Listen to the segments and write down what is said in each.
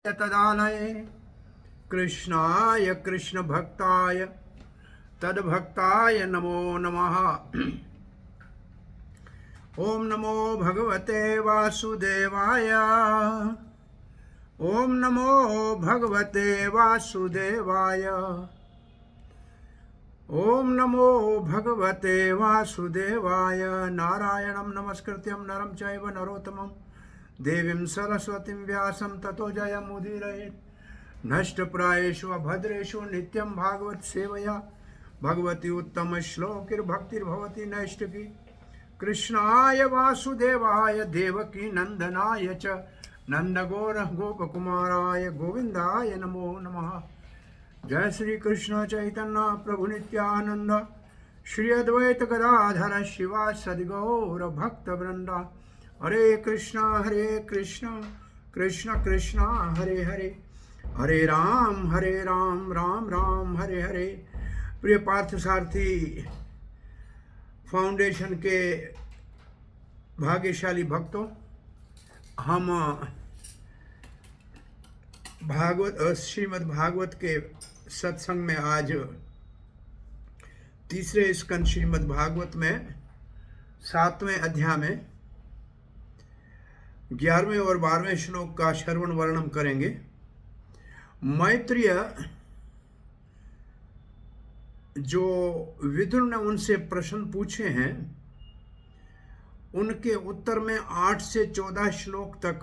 तदालये कृष्णाय कृष्ण भक्ताय तद्भक्ताय नमो नमः। ओम नमो भगवते वासुदेवाय। ओम नमो भगवते वासुदेवाय। ओम नमो भगवते वासुदेवाय। नारायणं नमस्कृत्यं नरं चैव नरोत्तमं देवीं सरस्वतीं व्यासं ततो जयमुदीरयेत्। नष्टप्रायेषु अभद्रेषु नित्यं भागवत सेवया भगवती उत्तम श्लोकिर्भक्तिर्भवति नैष्टिकी। कृष्णाय वासुदेवाय देवकी नंदनाय च नंदगोर गोपकुमाराय गोविंदाय नमो नमः। जय श्री कृष्ण चैतन्य प्रभु नित्यानंद श्री अद्वैत गदाधर शिवासदि गौर भक्त वृंदा। हरे कृष्णा कृष्ण कृष्ण हरे हरे, हरे राम राम राम हरे हरे। प्रिय पार्थसारथी फाउंडेशन के भाग्यशाली भक्तों, हम श्रीमद् भागवत के सत्संग में आज तीसरे स्कंद श्रीमद् भागवत में 7वें अध्याय में 11वें और 12वें श्लोक का श्रवण वर्णन करेंगे। मैत्रेय जो विदुर ने उनसे प्रश्न पूछे हैं, उनके उत्तर में 8 से 14 श्लोक तक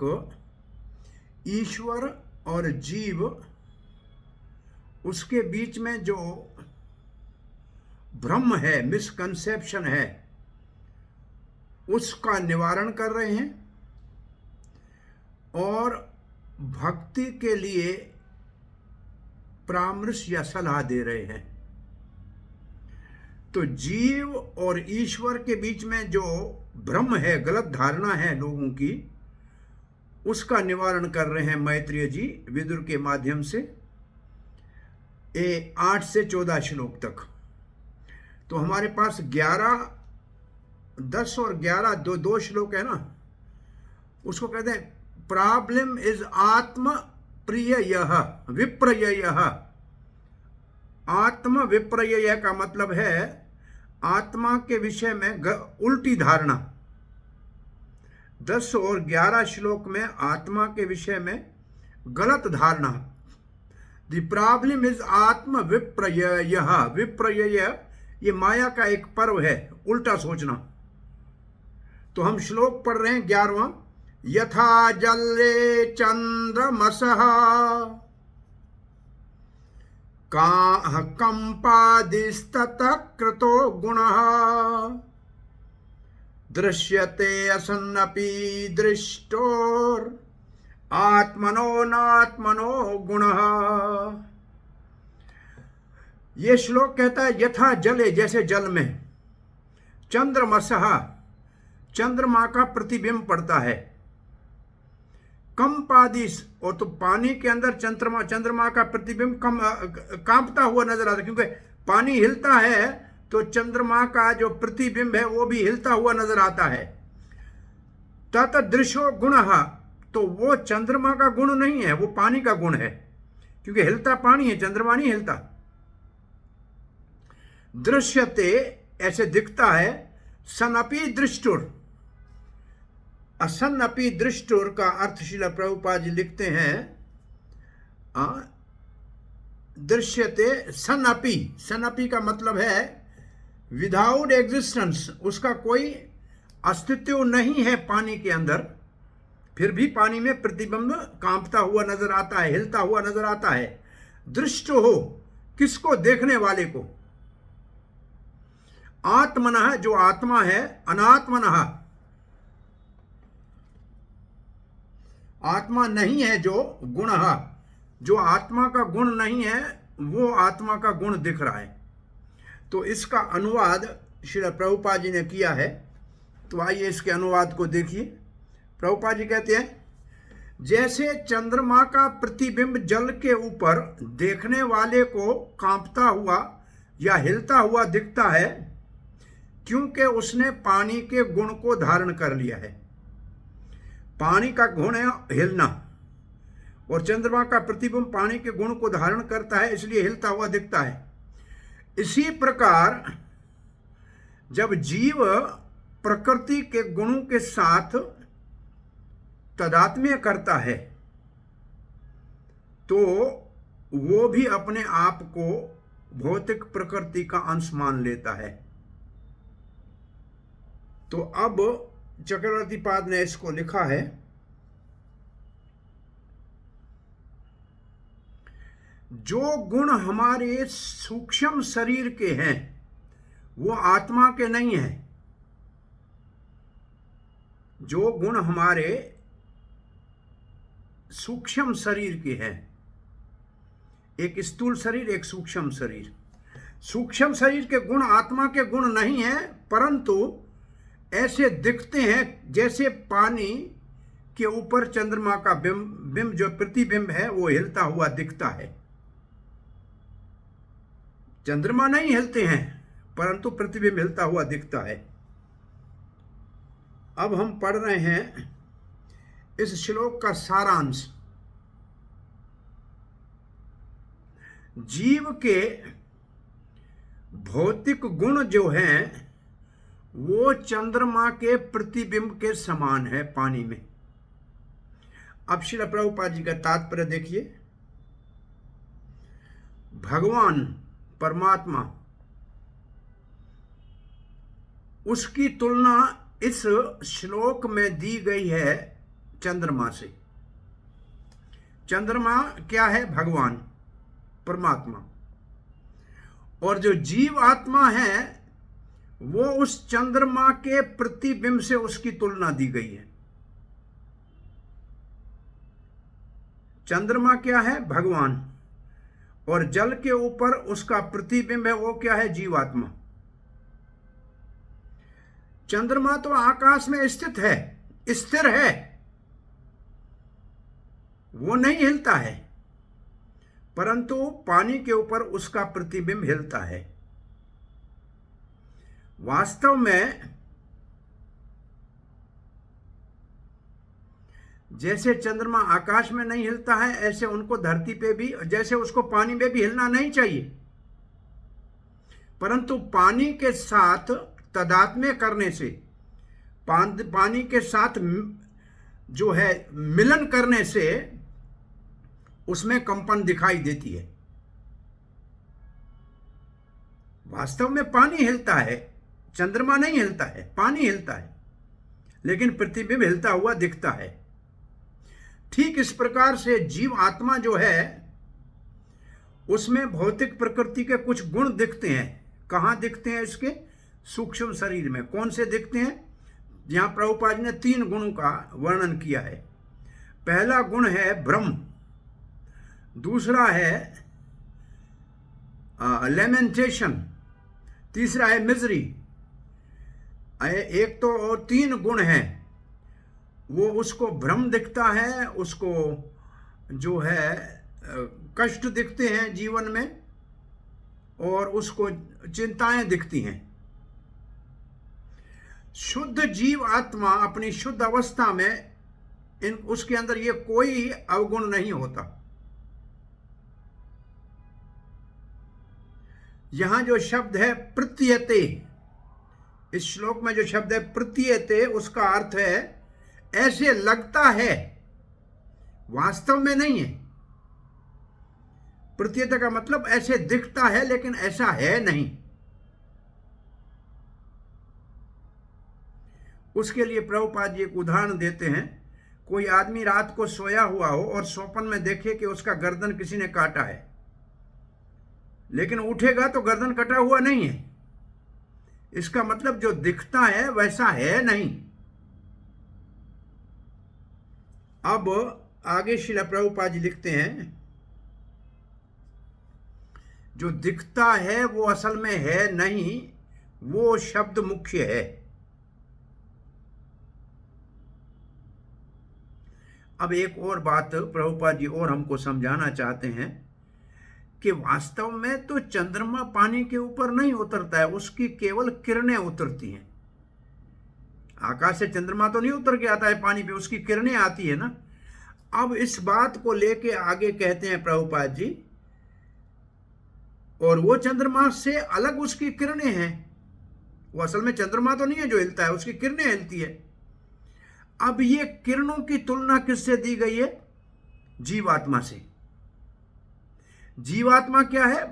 ईश्वर और जीव, उसके बीच में जो भ्रम है, मिसकंसेप्शन है, उसका निवारण कर रहे हैं और भक्ति के लिए परामर्श या सलाह दे रहे हैं। तो जीव और ईश्वर के बीच में जो भ्रम है, गलत धारणा है लोगों की, उसका निवारण कर रहे हैं मैत्रेय जी विदुर के माध्यम से 8 से 14 श्लोक तक। तो हमारे पास 10 और 11 दो श्लोक है ना, उसको कहते हैं प्रॉब्लम इज आत्म प्रिययः विप्रययः। आत्म विप्रयय का मतलब है आत्मा के विषय में उल्टी धारणा। 10 और 11 श्लोक में आत्मा के विषय में गलत धारणा। द प्रॉब्लम इज आत्म विप्रयय। विप्रयय ये माया का एक पर्व है, उल्टा सोचना। तो हम श्लोक पढ़ रहे हैं 11वां। यथा जले चंद्रमसः कंपादिस्ततः कृतो गुणः दृश्यते असन्नपि दृष्टोर आत्मनो नात्मनो गुणः। ये श्लोक कहता है यथा जले, जैसे जल में, चंद्रमसः, चंद्रमा का प्रतिबिंब पड़ता है, कंपादिस, और तो पानी के अंदर चंद्रमा का प्रतिबिंब कांपता हुआ नजर आता है, क्योंकि पानी हिलता है तो चंद्रमा का जो प्रतिबिंब है वो भी हिलता हुआ नजर आता है। तत दृशो गुणः, तो वो चंद्रमा का गुण नहीं है, वो पानी का गुण है, क्योंकि हिलता पानी है, चंद्रमा नहीं हिलता। दृश्यते, ऐसे दिखता है, सनपि दृष्टुर, असन्नपि दृष्टुर का अर्थ श्रील प्रभुपाद जी लिखते हैं, दृश्यते सनपि। सनपि का मतलब है विदाउट एग्जिस्टेंस, उसका कोई अस्तित्व नहीं है पानी के अंदर, फिर भी पानी में प्रतिबिंब कांपता हुआ नजर आता है, हिलता हुआ नजर आता है। दृष्ट हो, किसको? देखने वाले को। आत्मनः, जो आत्मा है, अनात्मनः, आत्मा नहीं है जो गुणः, जो आत्मा का गुण नहीं है वो आत्मा का गुण दिख रहा है। तो इसका अनुवाद श्री प्रभुपाद जी ने किया है, तो आइए इसके अनुवाद को देखिए। प्रभुपाद जी कहते हैं, जैसे चंद्रमा का प्रतिबिंब जल के ऊपर देखने वाले को कांपता हुआ या हिलता हुआ दिखता है, क्योंकि उसने पानी के गुण को धारण कर लिया है। पानी का गुण है हिलना, और चंद्रमा का प्रतिबिंब पानी के गुण को धारण करता है, इसलिए हिलता हुआ दिखता है। इसी प्रकार जब जीव प्रकृति के गुणों के साथ तादात्म्य करता है तो वो भी अपने आप को भौतिक प्रकृति का अंश मान लेता है। तो अब चक्रवर्ती पाद ने इसको लिखा है, जो गुण हमारे सूक्ष्म शरीर के हैं वो आत्मा के नहीं हैं। जो गुण हमारे सूक्ष्म शरीर के हैं, एक स्थूल शरीर, एक सूक्ष्म शरीर। सूक्ष्म शरीर के गुण आत्मा के गुण नहीं हैं, परंतु ऐसे दिखते हैं जैसे पानी के ऊपर चंद्रमा का बिंब जो प्रतिबिंब है वो हिलता हुआ दिखता है। चंद्रमा नहीं हिलते हैं, परंतु प्रतिबिंब हिलता हुआ दिखता है। अब हम पढ़ रहे हैं इस श्लोक का सारांश। जीव के भौतिक गुण जो हैं वो चंद्रमा के प्रतिबिंब के समान है पानी में। अब श्रील प्रभुपाद जी का तात्पर्य देखिए। भगवान परमात्मा, उसकी तुलना इस श्लोक में दी गई है चंद्रमा से। चंद्रमा क्या है? भगवान परमात्मा। और जो जीव आत्मा है वो उस चंद्रमा के प्रतिबिंब से उसकी तुलना दी गई है। चंद्रमा क्या है? भगवान। और जल के ऊपर उसका प्रतिबिंब है, वो क्या है? जीवात्मा। चंद्रमा तो आकाश में स्थित है, स्थिर है, वो नहीं हिलता है, परंतु पानी के ऊपर उसका प्रतिबिंब हिलता है। वास्तव में जैसे चंद्रमा आकाश में नहीं हिलता है, ऐसे उनको धरती पे भी, जैसे उसको पानी में भी हिलना नहीं चाहिए, परंतु पानी के साथ तादात्म्य करने से, पानी के साथ जो है मिलन करने से उसमें कंपन दिखाई देती है। वास्तव में पानी हिलता है, चंद्रमा नहीं हिलता है, पानी हिलता है, लेकिन प्रतिबिंब हिलता हुआ दिखता है। ठीक इस प्रकार से जीव आत्मा जो है उसमें भौतिक प्रकृति के कुछ गुण दिखते हैं। कहाँ दिखते हैं? इसके सूक्ष्म शरीर में। कौन से दिखते हैं? यहां प्रभुपाद जी ने 3 गुणों का वर्णन किया है। पहला गुण है ब्रह्म, दूसरा है लेमेंटेशन, तीसरा है मिजरी। एक तो और 3 गुण हैं, वो उसको भ्रम दिखता है, उसको जो है कष्ट दिखते हैं जीवन में, और उसको चिंताएं दिखती हैं। शुद्ध जीव आत्मा अपनी शुद्ध अवस्था में उसके अंदर ये कोई अवगुण नहीं होता। यहां जो शब्द है प्रतीयते, इस श्लोक में जो शब्द है प्रतीयते, उसका अर्थ है ऐसे लगता है, वास्तव में नहीं है। प्रतीयते का मतलब ऐसे दिखता है लेकिन ऐसा है नहीं। उसके लिए प्रभुपाद जी एक उदाहरण देते हैं। कोई आदमी रात को सोया हुआ हो और स्वप्न में देखे कि उसका गर्दन किसी ने काटा है, लेकिन उठेगा तो गर्दन कटा हुआ नहीं है। इसका मतलब जो दिखता है वैसा है नहीं। अब आगे श्रील प्रभुपाद जी लिखते हैं, जो दिखता है वो असल में है नहीं, वो शब्द मुख्य है। अब एक और बात प्रभुपाद जी और हमको समझाना चाहते हैं कि वास्तव में तो चंद्रमा पानी के ऊपर नहीं उतरता है, उसकी केवल किरणें उतरती हैं। आकाश से चंद्रमा तो नहीं उतर के आता है पानी पे, उसकी किरणें आती है ना। अब इस बात को लेके आगे कहते हैं प्रभुपाद जी, और वो चंद्रमा से अलग उसकी किरणें हैं। वो असल में चंद्रमा तो नहीं है जो हिलता है, उसकी किरणें हिलती है। अब ये किरणों की तुलना किससे दी गई है? जीवात्मा से। जीवात्मा क्या है?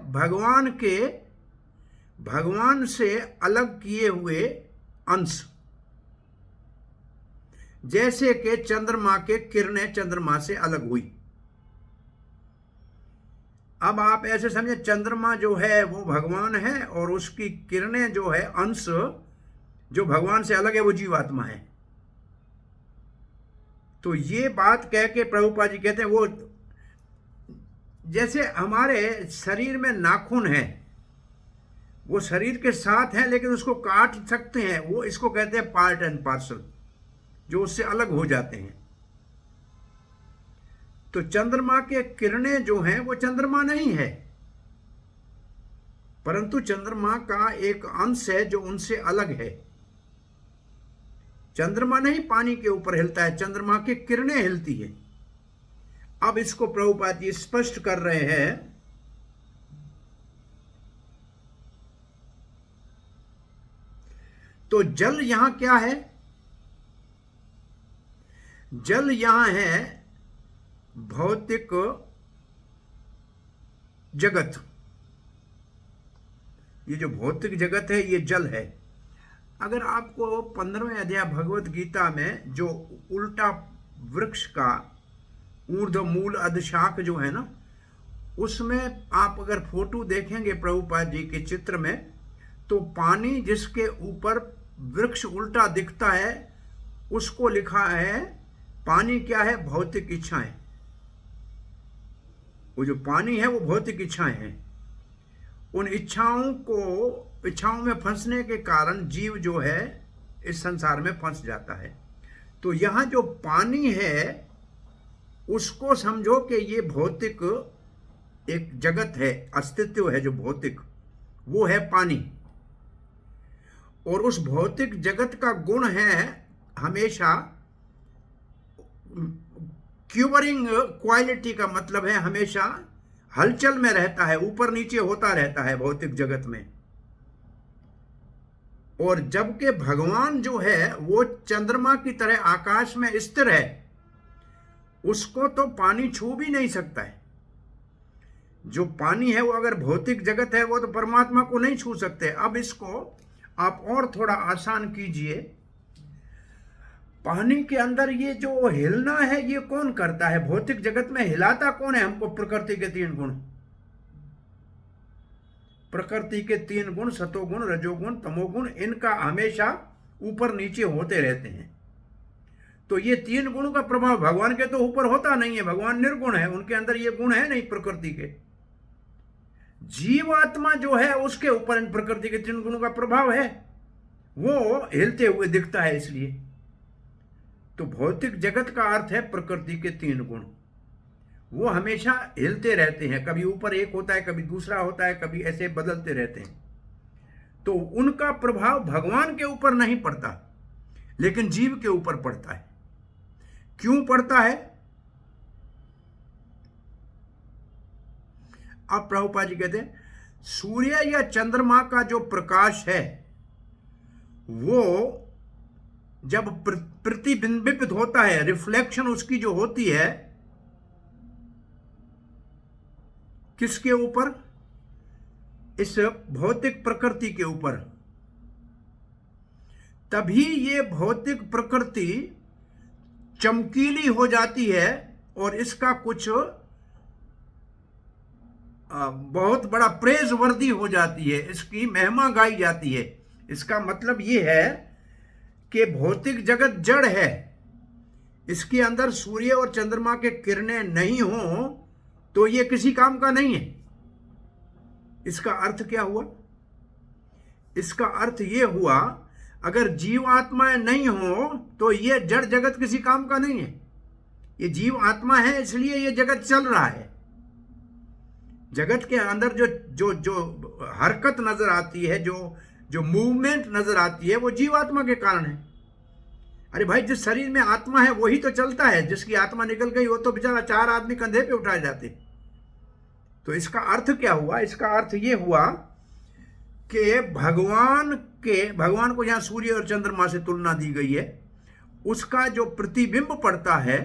भगवान से अलग किए हुए अंश। जैसे कि चंद्रमा के किरणें चंद्रमा से अलग हुई। अब आप ऐसे समझे, चंद्रमा जो है वो भगवान है और उसकी किरणें जो है, अंश जो भगवान से अलग है, वो जीवात्मा है। तो ये बात कह के प्रभुपाद जी कहते हैं, वो जैसे हमारे शरीर में नाखून है, वो शरीर के साथ हैं लेकिन उसको काट सकते हैं, वो इसको कहते हैं पार्ट एंड पार्सल, जो उससे अलग हो जाते हैं। तो चंद्रमा के किरणें जो हैं वो चंद्रमा नहीं है, परंतु चंद्रमा का एक अंश है जो उनसे अलग है। चंद्रमा नहीं पानी के ऊपर हिलता है, चंद्रमा की किरणें हिलती है। अब इसको प्रभुपाद जी स्पष्ट कर रहे हैं। तो जल यहां क्या है? जल यहां है भौतिक जगत। ये जो भौतिक जगत है ये जल है। अगर आपको 15वें अध्याय भगवत गीता में जो उल्टा वृक्ष का ऊर्ध्व मूल अधशाख जो है ना, उसमें आप अगर फोटो देखेंगे प्रभुपाद जी के चित्र में, तो पानी जिसके ऊपर वृक्ष उल्टा दिखता है उसको लिखा है, पानी क्या है? भौतिक इच्छाएं। वो जो पानी है वो भौतिक इच्छाएं हैं। उन इच्छाओं में फंसने के कारण जीव जो है इस संसार में फंस जाता है। तो यहां जो पानी है उसको समझो कि ये भौतिक एक जगत है, अस्तित्व है जो भौतिक, वो है पानी। और उस भौतिक जगत का गुण है हमेशा क्यूबरिंग क्वालिटी, का मतलब है हमेशा हलचल में रहता है, ऊपर नीचे होता रहता है भौतिक जगत में। और जबकि भगवान जो है वो चंद्रमा की तरह आकाश में स्थिर है, उसको तो पानी छू भी नहीं सकता है। जो पानी है वो अगर भौतिक जगत है वो तो परमात्मा को नहीं छू सकते। अब इसको आप और थोड़ा आसान कीजिए। पानी के अंदर ये जो हिलना है ये कौन करता है? भौतिक जगत में हिलाता कौन है हमको? प्रकृति के 3 गुण। प्रकृति के 3 गुण, सतोगुण, रजोगुण, तमोगुण, इनका हमेशा ऊपर नीचे होते रहते हैं। तो ये 3 गुणों का प्रभाव भगवान के तो ऊपर होता नहीं है, भगवान निर्गुण है, उनके अंदर ये गुण है नहीं प्रकृति के। जीवात्मा जो है उसके ऊपर इन प्रकृति के 3 गुणों का प्रभाव है, वो हिलते हुए दिखता है। इसलिए तो भौतिक जगत का अर्थ है प्रकृति के 3 गुण, वो हमेशा हिलते रहते हैं। कभी ऊपर एक होता है, कभी दूसरा होता है, कभी ऐसे बदलते रहते हैं। तो उनका प्रभाव भगवान के ऊपर नहीं पड़ता, लेकिन जीव के ऊपर पड़ता है। क्यों पड़ता है? अब प्रभुपाद जी कहते हैं, सूर्य या चंद्रमा का जो प्रकाश है वो जब प्रतिबिंबित होता है, रिफ्लेक्शन उसकी जो होती है, किसके ऊपर? इस भौतिक प्रकृति के ऊपर। तभी ये भौतिक प्रकृति चमकीली हो जाती है और इसका कुछ बहुत बड़ा प्रेज वर्दी हो जाती है, इसकी महिमा गाई जाती है। इसका मतलब ये है कि भौतिक जगत जड़ है, इसके अंदर सूर्य और चंद्रमा के किरणें नहीं हो तो ये किसी काम का नहीं है। इसका अर्थ क्या हुआ? इसका अर्थ ये हुआ, अगर जीव आत्माएं नहीं हो तो ये जड़ जगत किसी काम का नहीं है। ये जीव आत्मा है इसलिए ये जगत चल रहा है। जगत के अंदर जो जो जो हरकत नजर आती है, जो मूवमेंट नजर आती है, वो जीवात्मा के कारण है। अरे भाई, जिस शरीर में आत्मा है वही तो चलता है, जिसकी आत्मा निकल गई वो तो बेचारा 4 आदमी कंधे पे उठाए जाते। तो इसका अर्थ क्या हुआ? इसका अर्थ ये हुआ कि भगवान को जहां सूर्य और चंद्रमा से तुलना दी गई है, उसका जो प्रतिबिंब पड़ता है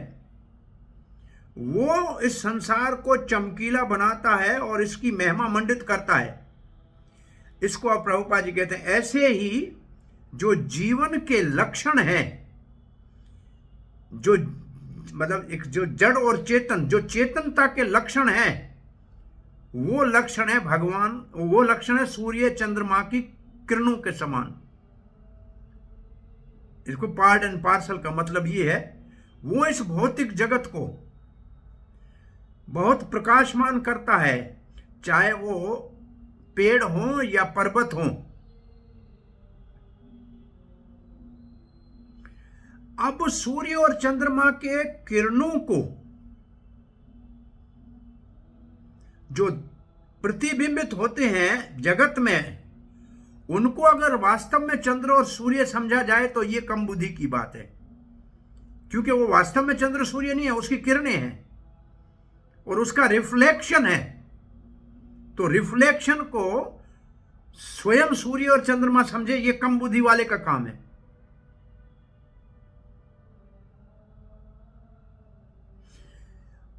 वो इस संसार को चमकीला बनाता है और इसकी महिमा मंडित करता है। इसको अब प्रभुपाद जी कहते हैं, ऐसे ही जो जीवन के लक्षण है, जो मतलब एक जो जड़ और चेतन, जो चेतनता के लक्षण है, वो लक्षण है भगवान, वो लक्षण है सूर्य चंद्रमा की किरणों के समान। इसको पार्ट एंड पार्सल का मतलब ये है, वो इस भौतिक जगत को बहुत प्रकाशमान करता है, चाहे वो पेड़ हो या पर्वत हो। अब सूर्य और चंद्रमा के किरणों को जो प्रतिबिंबित होते हैं जगत में, उनको अगर वास्तव में चंद्र और सूर्य समझा जाए तो ये कम बुद्धि की बात है, क्योंकि वो वास्तव में चंद्र सूर्य नहीं है, उसकी किरणें हैं और उसका रिफ्लेक्शन है। तो रिफ्लेक्शन को स्वयं सूर्य और चंद्रमा समझे, ये कम बुद्धि वाले का काम है।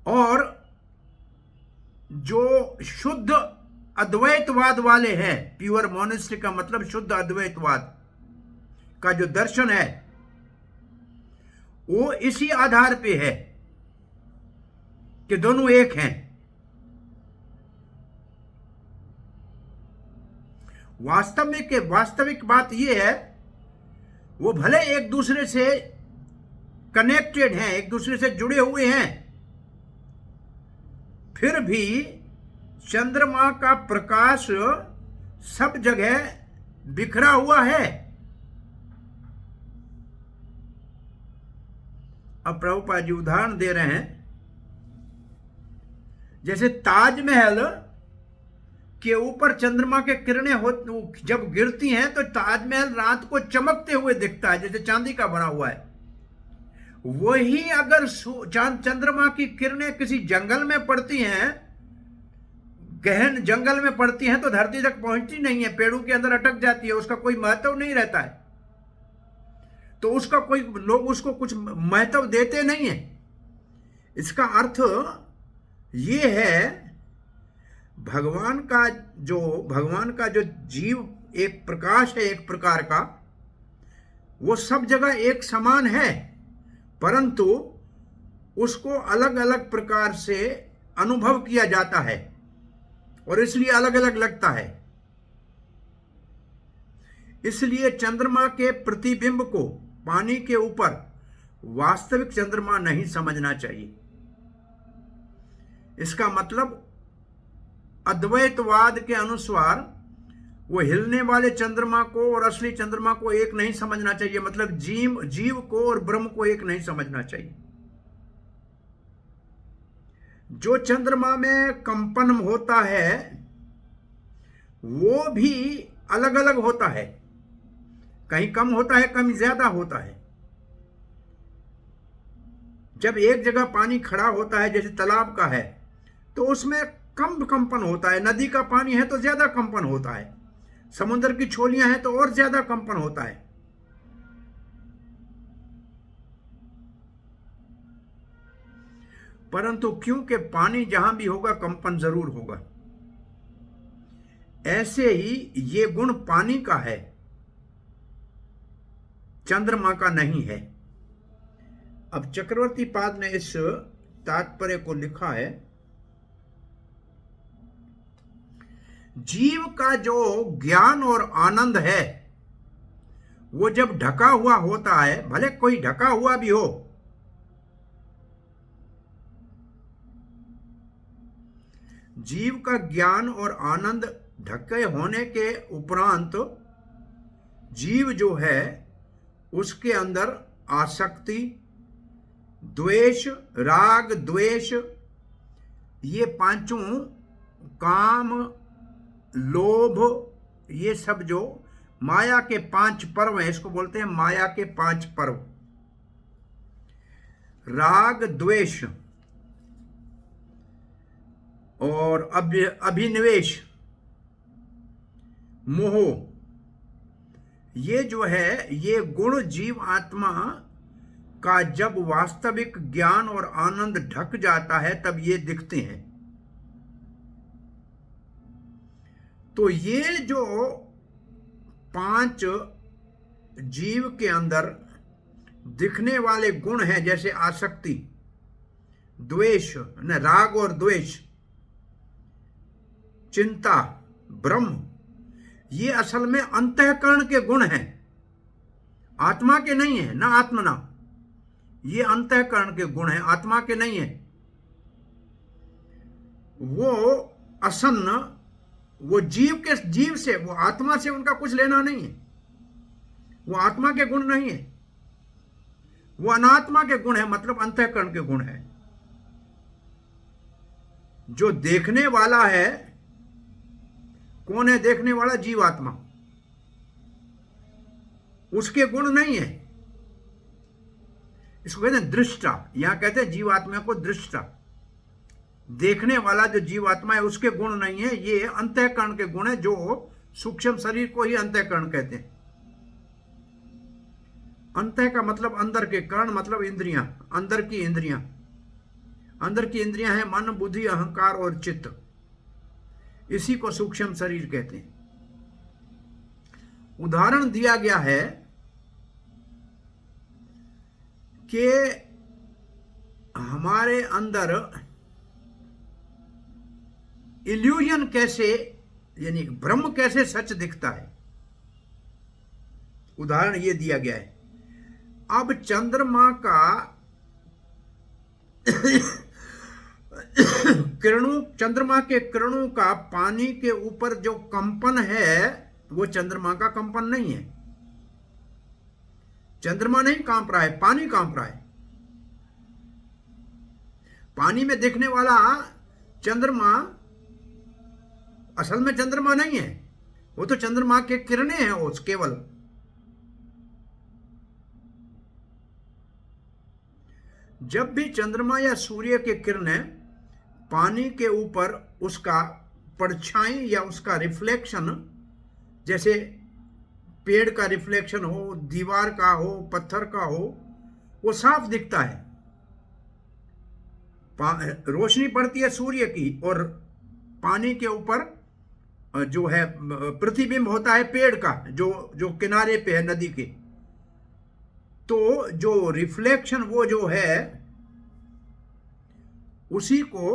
और जो शुद्ध अद्वैतवाद वाले हैं, प्योर मोनिस्टिक का मतलब शुद्ध अद्वैतवाद का जो दर्शन है, वो इसी आधार पे है कि दोनों एक हैं। वास्तविक बात यह है, वो भले एक दूसरे से कनेक्टेड हैं, एक दूसरे से जुड़े हुए हैं, फिर भी चंद्रमा का प्रकाश सब जगह बिखरा हुआ है। अब प्रभुपाद जी उदाहरण दे रहे हैं, जैसे ताजमहल के ऊपर चंद्रमा के किरणें जब गिरती हैं तो ताजमहल रात को चमकते हुए दिखता है, जैसे चांदी का बना हुआ है। वही अगर चंद्रमा की किरणें किसी जंगल में पड़ती हैं, गहन जंगल में पड़ती हैं, तो धरती तक पहुंचती नहीं है, पेड़ों के अंदर अटक जाती है, उसका कोई महत्व नहीं रहता है। तो लोग उसको कुछ महत्व देते नहीं है। इसका अर्थ ये है, भगवान का जो जीव एक प्रकाश है, एक प्रकार का, वो सब जगह एक समान है, परंतु उसको अलग अलग प्रकार से अनुभव किया जाता है और इसलिए अलग अलग लगता है। इसलिए चंद्रमा के प्रतिबिंब को पानी के ऊपर वास्तविक चंद्रमा नहीं समझना चाहिए। इसका मतलब अद्वैतवाद के अनुसार वो हिलने वाले चंद्रमा को और असली चंद्रमा को एक नहीं समझना चाहिए, मतलब जीव को और ब्रह्म को एक नहीं समझना चाहिए। जो चंद्रमा में कंपन होता है वो भी अलग अलग होता है, कहीं कम होता है, कहीं ज्यादा होता है। जब एक जगह पानी खड़ा होता है, जैसे तालाब का है, तो उसमें कम कंपन होता है, नदी का पानी है तो ज्यादा कंपन होता है, समुद्र की छोलियां हैं तो और ज्यादा कंपन होता है। परंतु क्योंकि पानी जहां भी होगा कंपन जरूर होगा, ऐसे ही ये गुण पानी का है, चंद्रमा का नहीं है। अब चक्रवर्ती पाद ने इस तात्पर्य को लिखा है, जीव का जो ज्ञान और आनंद है वो जब ढका हुआ होता है, भले कोई ढका हुआ भी हो, जीव का ज्ञान और आनंद ढके होने के उपरांत जीव जो है उसके अंदर आसक्ति, द्वेष, राग, द्वेष, ये पांचों, काम, लोभ, ये सब जो माया के 5 पर्व हैं, इसको बोलते हैं माया के 5 पर्व। राग द्वेष और अभिनिवेश मोह, ये जो है ये गुण जीव आत्मा का जब वास्तविक ज्ञान और आनंद ढक जाता है तब ये दिखते हैं। तो ये जो 5 जीव के अंदर दिखने वाले गुण हैं, जैसे आसक्ति, द्वेष न राग और द्वेष, चिंता, ब्रह्म, ये असल में अंतःकरण के गुण हैं, आत्मा के नहीं है, ना आत्मना। ये अंतःकरण के गुण हैं, आत्मा के नहीं है। वो असन्न, वो जीव से, वो आत्मा से उनका कुछ लेना नहीं है। वो आत्मा के गुण नहीं है, वो अनात्मा के गुण है, मतलब अंतःकरण के गुण है। जो देखने वाला है, कौन है देखने वाला? जीवात्मा। उसके गुण नहीं है, इसको कहते हैं दृष्टा। यहां कहते हैं जीवात्मा को दृष्टा। देखने वाला जो जीवात्मा है उसके गुण नहीं है, ये अंतःकरण के गुण है, जो सूक्ष्म शरीर को ही अंतःकरण कहते हैं। अंतः का मतलब अंदर के, करण मतलब इंद्रियां, अंदर की इंद्रियां। अंदर की इंद्रियां हैं मन, बुद्धि, अहंकार और चित्त। इसी को सूक्ष्म शरीर कहते हैं। उदाहरण दिया गया है कि हमारे अंदर इल्यूजन कैसे, यानी ब्रह्म कैसे सच दिखता है। उदाहरण ये दिया गया है, अब चंद्रमा का किरणों, चंद्रमा के किरणों का पानी के ऊपर जो कंपन है वो चंद्रमा का कंपन नहीं है। चंद्रमा नहीं कांप रहा है, पानी कांप रहा है। पानी में दिखने वाला चंद्रमा असल में चंद्रमा नहीं है, वो तो चंद्रमा के किरणें हैं वो केवल। जब भी चंद्रमा या सूर्य के किरणें पानी के ऊपर उसका परछाई या उसका रिफ्लेक्शन, जैसे पेड़ का रिफ्लेक्शन हो, दीवार का हो, पत्थर का हो, वो साफ दिखता है। रोशनी पड़ती है सूर्य की और पानी के ऊपर जो है प्रतिबिंब होता है पेड़ का, जो किनारे पे है नदी के। तो जो रिफ्लेक्शन वो जो है उसी को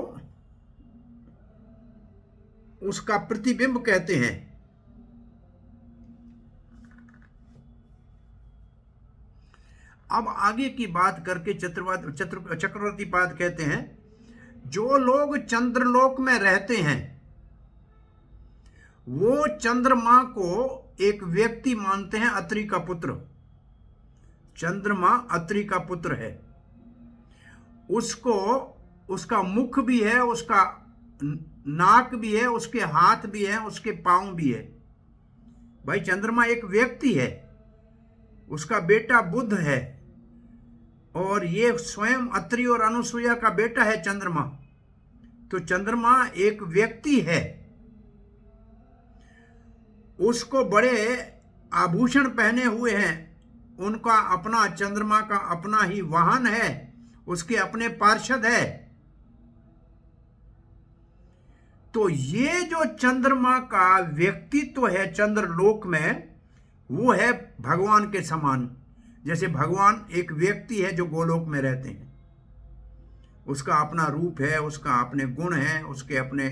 उसका प्रतिबिंब कहते हैं। अब आगे की बात करके चक्रवर्ती पाद कहते हैं, जो लोग चंद्रलोक में रहते हैं वो चंद्रमा को एक व्यक्ति मानते हैं, अत्रि का पुत्र। चंद्रमा अत्रि का पुत्र है, उसको उसका मुख भी है, उसका नाक भी है, उसके हाथ भी है, उसके पांव भी है। भाई चंद्रमा एक व्यक्ति है, उसका बेटा बुध है, और ये स्वयं अत्रि और अनुसुईया का बेटा है चंद्रमा। तो चंद्रमा एक व्यक्ति है, उसको बड़े आभूषण पहने हुए हैं, उनका अपना, चंद्रमा का अपना ही वाहन है, उसके अपने पार्षद है। तो ये जो चंद्रमा का व्यक्तित्व है चंद्रलोक में, वो है भगवान के समान। जैसे भगवान एक व्यक्ति है जो गोलोक में रहते हैं, उसका अपना रूप है, उसका अपने गुण है, उसके अपने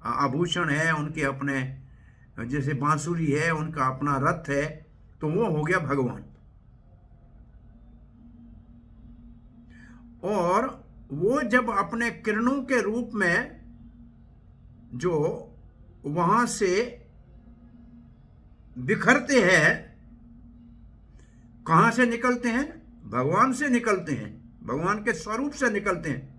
आभूषण है, उनके अपने, जैसे बांसुरी है, उनका अपना रथ है, तो वो हो गया भगवान। और वो जब अपने किरणों के रूप में जो वहां से बिखरते हैं, कहां से निकलते हैं? भगवान से निकलते हैं, भगवान के स्वरूप से निकलते हैं।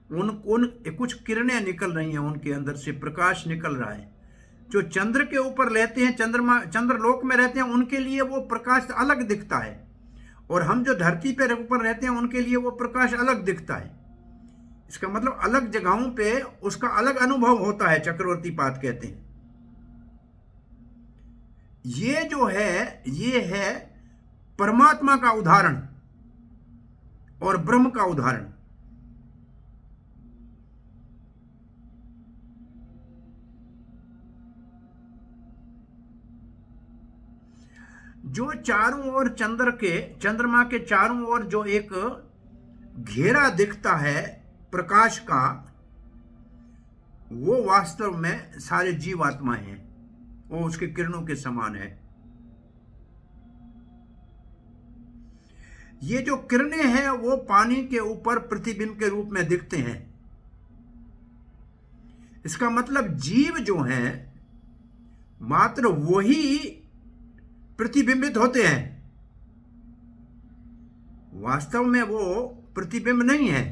उन कुछ किरणें निकल रही हैं, उनके अंदर से प्रकाश निकल रहा है। जो चंद्र के ऊपर रहते हैं, चंद्रलोक में रहते हैं, उनके लिए वो प्रकाश अलग दिखता है, और हम जो धरती पे ऊपर रहते हैं उनके लिए वो प्रकाश अलग दिखता है। इसका मतलब अलग जगहों पे उसका अलग अनुभव होता है, चक्रवर्ती पाद कहते हैं। ये जो है ये है परमात्मा का उदाहरण और ब्रह्म का उदाहरण। जो चारों ओर चंद्रमा के चारों ओर जो एक घेरा दिखता है प्रकाश का, वो वास्तव में सारे जीवात्माएं हैं, वो उसके किरणों के समान है। ये जो किरणें हैं वो पानी के ऊपर प्रतिबिंब के रूप में दिखते हैं। इसका मतलब जीव जो हैं मात्र वही प्रतिबिंबित होते हैं, वास्तव में वो प्रतिबिंब नहीं है।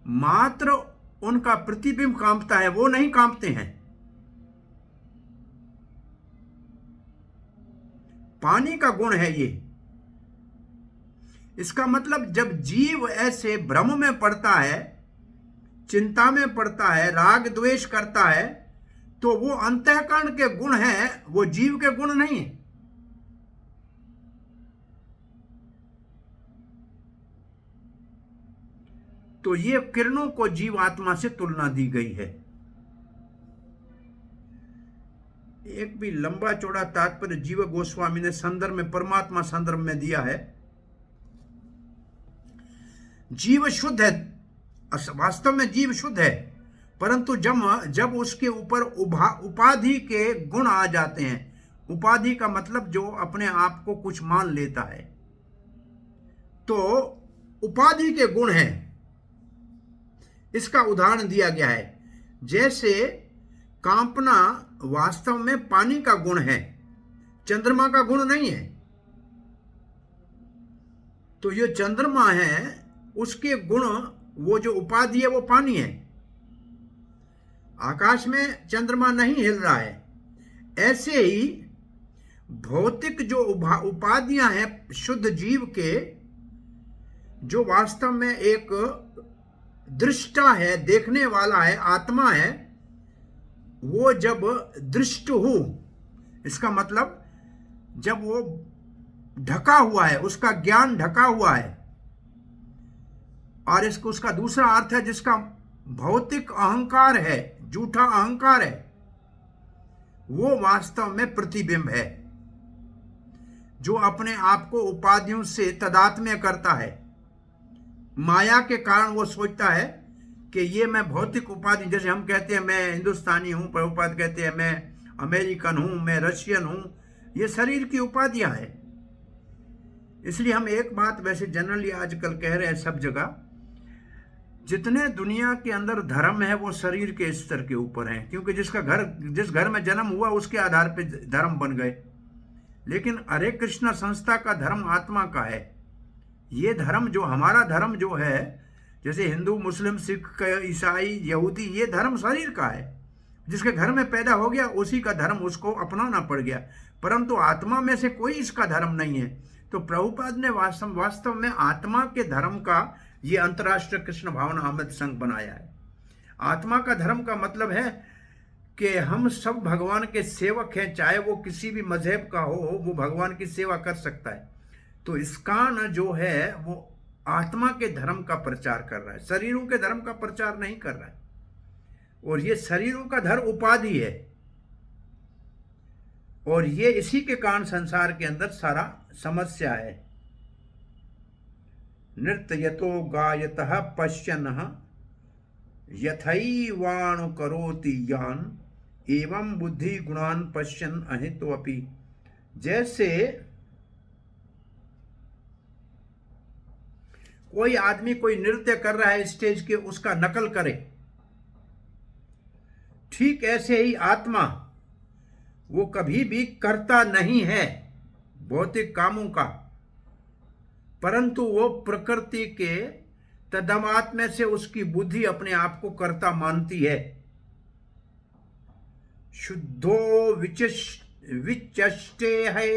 मात्र उनका प्रतिबिंब कांपता है, वो नहीं कांपते हैं। पानी का गुण है ये। इसका मतलब जब जीव ऐसे भ्रम में पड़ता है, चिंता में पड़ता है, राग द्वेष करता है, तो वो अंतःकरण के गुण हैं, वो जीव के गुण नहीं है। तो ये किरणों को जीवात्मा से तुलना दी गई है। एक भी लंबा चौड़ा तात्पर्य जीव गोस्वामी ने संदर्भ में, परमात्मा संदर्भ में दिया है। जीव शुद्ध है, वास्तव में जीव शुद्ध है, परंतु जब उसके ऊपर उपाधि के गुण आ जाते हैं, उपाधि का मतलब जो अपने आप को कुछ मान लेता है, तो उपाधि के गुण हैं। इसका उदाहरण दिया गया है। जैसे कांपना वास्तव में पानी का गुण है, चंद्रमा का गुण नहीं है। तो ये चंद्रमा है, उसके गुण, वो जो उपाधि है वो पानी है। आकाश में चंद्रमा नहीं हिल रहा है। ऐसे ही भौतिक जो उपाधियां हैं शुद्ध जीव के, जो वास्तव में एक दृष्टा है, देखने वाला है, आत्मा है, वो जब दृष्ट हो, इसका मतलब जब वो ढका हुआ है, उसका ज्ञान ढका हुआ है। और इसको उसका दूसरा अर्थ है जिसका भौतिक अहंकार है, झूठा अहंकार है, वो वास्तव में प्रतिबिंब है, जो अपने आप को उपाधियों से तादात्म्य करता है। माया के कारण वो सोचता है कि ये मैं भौतिक उपाधि, जैसे हम कहते हैं मैं हिंदुस्तानी हूं, प्रभुपाद कहते हैं मैं अमेरिकन हूं, मैं रशियन हूं, ये शरीर की उपाधियां हैं। इसलिए हम एक बात वैसे जनरली आजकल कह रहे हैं सब जगह, जितने दुनिया के अंदर धर्म है वो शरीर के स्तर के ऊपर है, क्योंकि जिस घर में जन्म हुआ उसके आधार पे धर्म बन गए। लेकिन हरे कृष्णा संस्था का धर्म आत्मा का है। ये धर्म जो हमारा धर्म जो है, जैसे हिंदू, मुस्लिम, सिख, ईसाई, यहूदी, ये धर्म शरीर का है। जिसके घर में पैदा हो गया उसी का धर्म उसको अपनाना पड़ गया, परंतु आत्मा में से कोई इसका धर्म नहीं है। तो प्रभुपाद ने वास्तव में आत्मा के धर्म का ये अंतर्राष्ट्रीय कृष्ण भावना अमृत संघ बनाया है। आत्मा का धर्म का मतलब है कि हम सब भगवान के सेवक हैं, चाहे वो किसी भी मजहब का हो, वो भगवान की सेवा कर सकता है। तो इस्कान जो है वो आत्मा के धर्म का प्रचार कर रहा है, शरीरों के धर्म का प्रचार नहीं कर रहा है। और ये शरीरों का धर्म उपाधि है, और ये इसी के कारण संसार के अंदर सारा समस्या है। नृत्यतो गायतः पश्यन्नः यथैवाणु करोति यान एवं बुद्धि गुणान पश्यन् अहितोऽपि। जैसे कोई आदमी कोई नृत्य कर रहा है स्टेज के, उसका नकल करे, ठीक ऐसे ही आत्मा वो कभी भी करता नहीं है भौतिक कामों का, परंतु वो प्रकृति के तदमात्म्य से उसकी बुद्धि अपने आप को कर्ता मानती है। शुद्धो विचष्टे है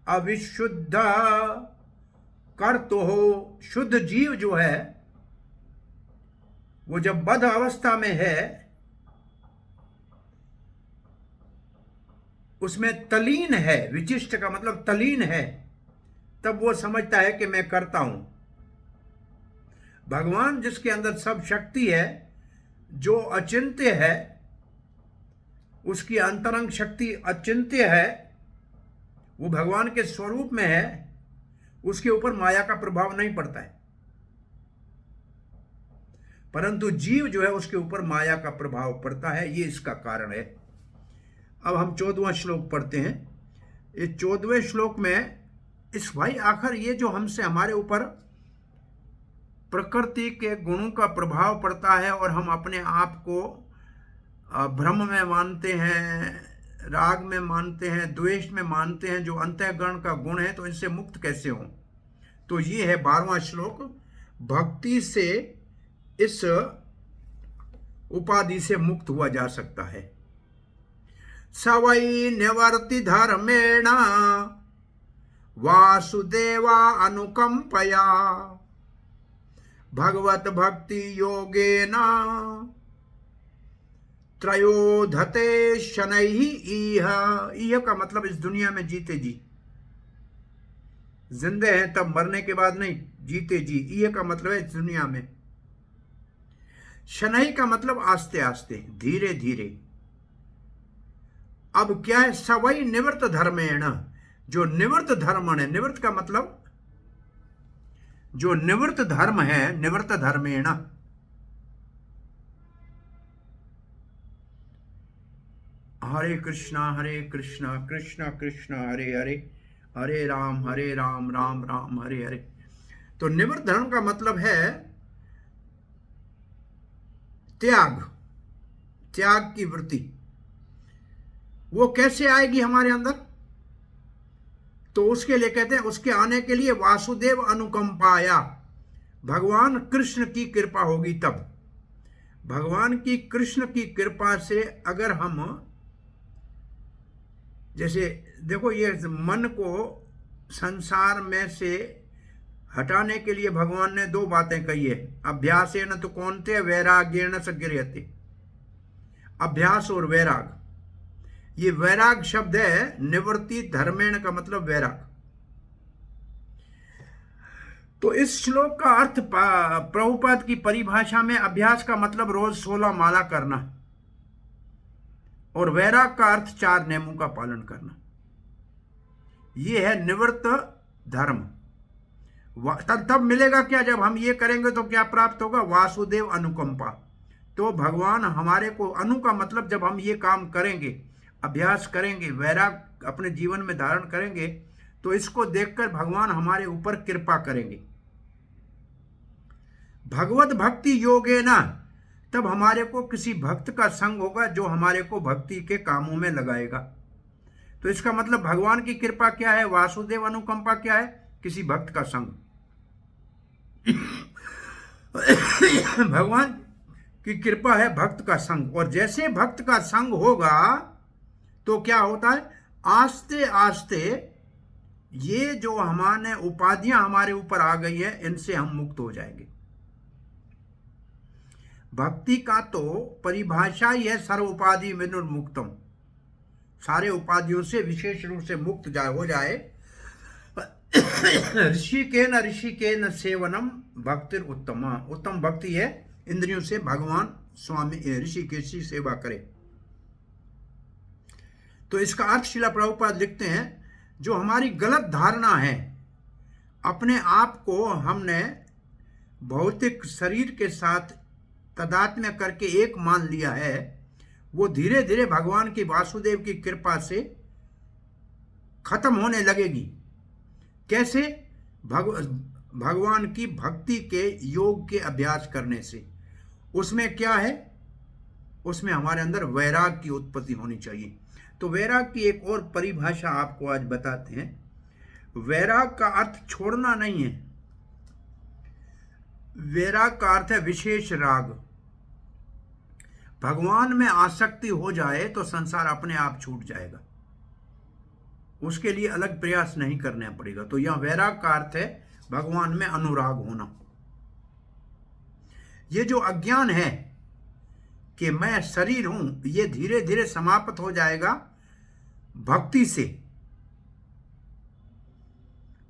अविशुद्ध कर्तो हो। शुद्ध जीव जो है वो जब बद्ध अवस्था में है, उसमें तलीन है, विचिष्ट का मतलब तलीन है, तब वो समझता है कि मैं करता हूं। भगवान जिसके अंदर सब शक्ति है, जो अचिंत्य है, उसकी अंतरंग शक्ति अचिंत्य है, वो भगवान के स्वरूप में है, उसके ऊपर माया का प्रभाव नहीं पड़ता है। परंतु जीव जो है उसके ऊपर माया का प्रभाव पड़ता है, ये इसका कारण है। अब हम 14वां श्लोक पढ़ते हैं। इस 14वें श्लोक में इस भाई आखिर ये जो हमसे हमारे ऊपर प्रकृति के गुणों का प्रभाव पड़ता है और हम अपने आप को भ्रम में मानते हैं, राग में मानते हैं, द्वेष में मानते हैं, जो अंतःकरण का गुण है, तो इनसे मुक्त कैसे हों? तो ये है 12वां श्लोक। भक्ति से इस उपाधि से मुक्त हुआ जा सकता है। सवै निवर्ति धर्मेण वासुदेवा अनुकंपया भगवत भक्ति योगेन त्रयोधते शनैः इह का मतलब इस दुनिया में जीते जी, जिंदे हैं तब मरने के बाद नहीं, जीते जी। इह का मतलब है इस दुनिया में। शनैः का मतलब आस्ते आस्ते, धीरे धीरे। अब क्या है? सवै निवृत्त धर्मेण, जो निवृत्त धर्म है, निवृत्त का मतलब जो निवृत्त धर्म है, निवृत्त धर्मेण। हरे कृष्णा कृष्णा कृष्णा हरे हरे, हरे राम राम राम हरे हरे। तो निवृत्त धर्म का मतलब है त्याग, त्याग की वृत्ति। वो कैसे आएगी हमारे अंदर? तो उसके लिए कहते हैं, उसके आने के लिए वासुदेव अनुकंपाया, भगवान कृष्ण की कृपा होगी तब। भगवान की कृष्ण की कृपा से अगर हम, जैसे देखो, ये मन को संसार में से हटाने के लिए भगवान ने 2 बातें कही है। अभ्यासेन तो कौन्तेय वैराग्येण स गृह्यते। अभ्यास और वैराग, ये वैराग शब्द है, निवृत्ति धर्मेण का मतलब वैराग। तो इस श्लोक का अर्थ प्रभुपाद की परिभाषा में अभ्यास का मतलब रोज 16 माला करना, और वैराग का अर्थ 4 नियमों का पालन करना। ये है निवृत्त धर्म। तब मिलेगा क्या? जब हम ये करेंगे तो क्या प्राप्त होगा? वासुदेव अनुकंपा। तो भगवान हमारे को, अनु का मतलब जब हम ये काम करेंगे, अभ्यास करेंगे, वैराग अपने जीवन में धारण करेंगे, तो इसको देखकर भगवान हमारे ऊपर कृपा करेंगे। भगवत भक्ति योगेन, तब हमारे को किसी भक्त का संग होगा जो हमारे को भक्ति के कामों में लगाएगा। तो इसका मतलब भगवान की कृपा क्या है? वासुदेव अनुकंपा क्या है? किसी भक्त का संग। भगवान की कृपा है भक्त का संग, और जैसे भक्त का संग होगा तो क्या होता है? आस्ते आस्ते ये जो हमारे उपाधियां हमारे ऊपर आ गई है, इनसे हम मुक्त हो जाएंगे। भक्ति का तो परिभाषा ही है सर्व उपाधि विनिर्मुक्तम, सारे उपाधियों से विशेष रूप से मुक्त हो जाए। ऋषिकेन सेवनम भक्तिर उत्तमा। उत्तम भक्ति है इंद्रियों से भगवान स्वामी ऋषिकेश की सेवा करे। तो इसका अर्थ श्रील प्रभुपाद लिखते हैं, जो हमारी गलत धारणा है, अपने आप को हमने भौतिक शरीर के साथ तादात्म्य करके एक मान लिया है, वो धीरे धीरे भगवान की, वासुदेव की कृपा से खत्म होने लगेगी। कैसे? भगवान की भक्ति के योग के अभ्यास करने से। उसमें क्या है? उसमें हमारे अंदर वैराग की उत्पत्ति होनी चाहिए। तो वैराग की एक और परिभाषा आपको आज बताते हैं। वैराग का अर्थ छोड़ना नहीं है, वैराग का अर्थ है विशेष राग। भगवान में आसक्ति हो जाए तो संसार अपने आप छूट जाएगा, उसके लिए अलग प्रयास नहीं करना पड़ेगा। तो यह वैराग का अर्थ है भगवान में अनुराग होना। ये जो अज्ञान है कि मैं शरीर हूं, ये धीरे धीरे समाप्त हो जाएगा भक्ति से।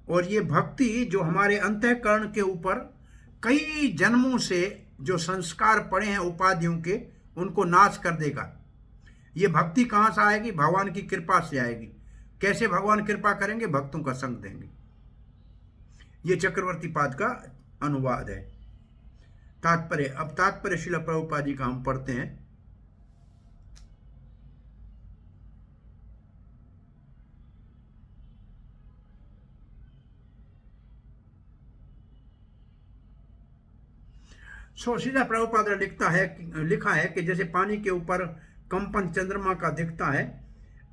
और ये भक्ति जो हमारे अंतःकरण के ऊपर कई जन्मों से जो संस्कार पड़े हैं उपाधियों के, उनको नाश कर देगा। ये भक्ति कहां से आएगी? भगवान की कृपा से आएगी। कैसे भगवान कृपा करेंगे? भक्तों का संग देंगे। ये चक्रवर्ती पाद का अनुवाद है। तात्पर्य, अब तात्पर्य श्रील प्रभुपाद जी का हम पढ़ते हैं। श्रील प्रभुपाद ने लिखा है कि जैसे पानी के ऊपर कंपन चंद्रमा का दिखता है,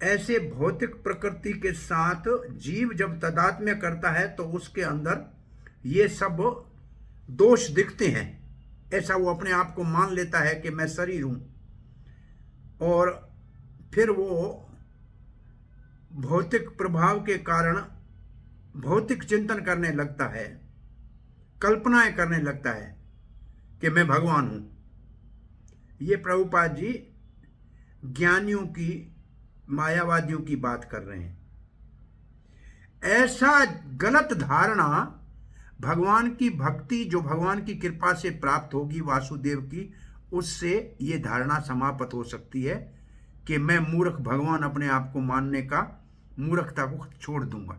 ऐसे भौतिक प्रकृति के साथ जीव जब तादात्म्य करता है तो उसके अंदर ये सब दोष दिखते हैं। ऐसा वो अपने आप को मान लेता है कि मैं शरीर हूं, और फिर वो भौतिक प्रभाव के कारण भौतिक चिंतन करने लगता है, कल्पनाएं करने लगता है कि मैं भगवान हूं। ये प्रभुपाद जी ज्ञानियों की, मायावादियों की बात कर रहे हैं। ऐसा गलत धारणा भगवान की भक्ति जो भगवान की कृपा से प्राप्त होगी वासुदेव की, उससे ये धारणा समाप्त हो सकती है कि मैं मूर्ख भगवान अपने आप को मानने का मूर्खता को छोड़ दूंगा।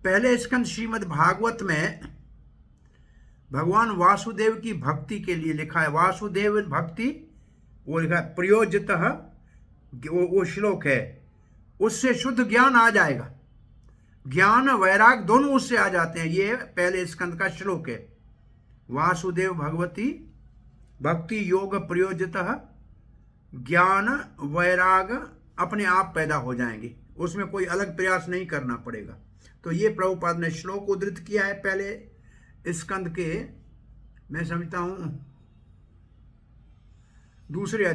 पहले स्कंद श्रीमद् भागवत में भगवान वासुदेव की भक्ति के लिए लिखा है। वासुदेव भक्ति वो लिखा है प्रयोज्यतः, वो श्लोक है। उससे शुद्ध ज्ञान आ जाएगा। ज्ञान वैराग दोनों उससे आ जाते हैं। ये पहले स्कंद का श्लोक है। वासुदेव भगवती भक्ति योग प्रयोज्यतः, ज्ञान वैराग अपने आप पैदा हो जाएंगे, उसमें कोई अलग प्रयास नहीं करना पड़ेगा। तो ये प्रभुपाद ने श्लोक उद्धृत किया है पहले स्कंद के, मैं समझता हूं दूसरे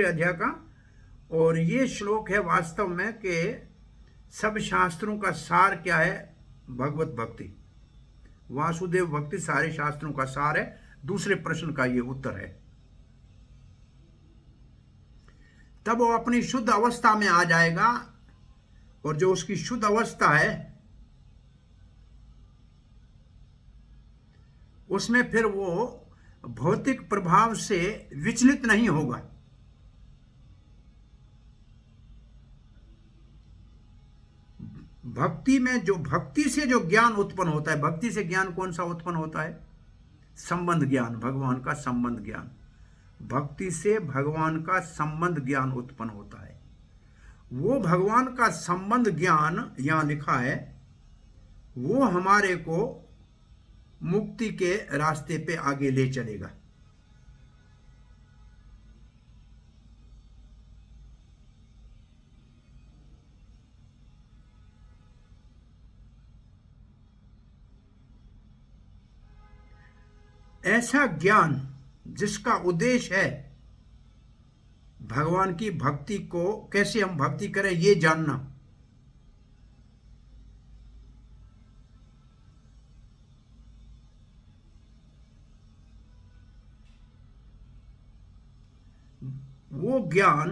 अध्याय का। और ये श्लोक है वास्तव में कि सब शास्त्रों का सार क्या है? भगवत भक्ति। वासुदेव भक्ति सारे शास्त्रों का सार है। दूसरे प्रश्न का ये उत्तर है। तब वो अपनी शुद्ध अवस्था में आ जाएगा, और जो उसकी शुद्ध अवस्था है उसमें फिर वो भौतिक प्रभाव से विचलित नहीं होगा। भक्ति में जो भक्ति से जो ज्ञान उत्पन्न होता है, भक्ति से ज्ञान कौन सा उत्पन्न होता है? संबंध ज्ञान, भगवान का संबंध ज्ञान। भक्ति से भगवान का संबंध ज्ञान उत्पन्न होता है। वो भगवान का संबंध ज्ञान यहां लिखा है, वो हमारे को मुक्ति के रास्ते पे आगे ले चलेगा। ऐसा ज्ञान जिसका उद्देश्य है भगवान की भक्ति को कैसे हम भक्ति करें ये जानना। वो ज्ञान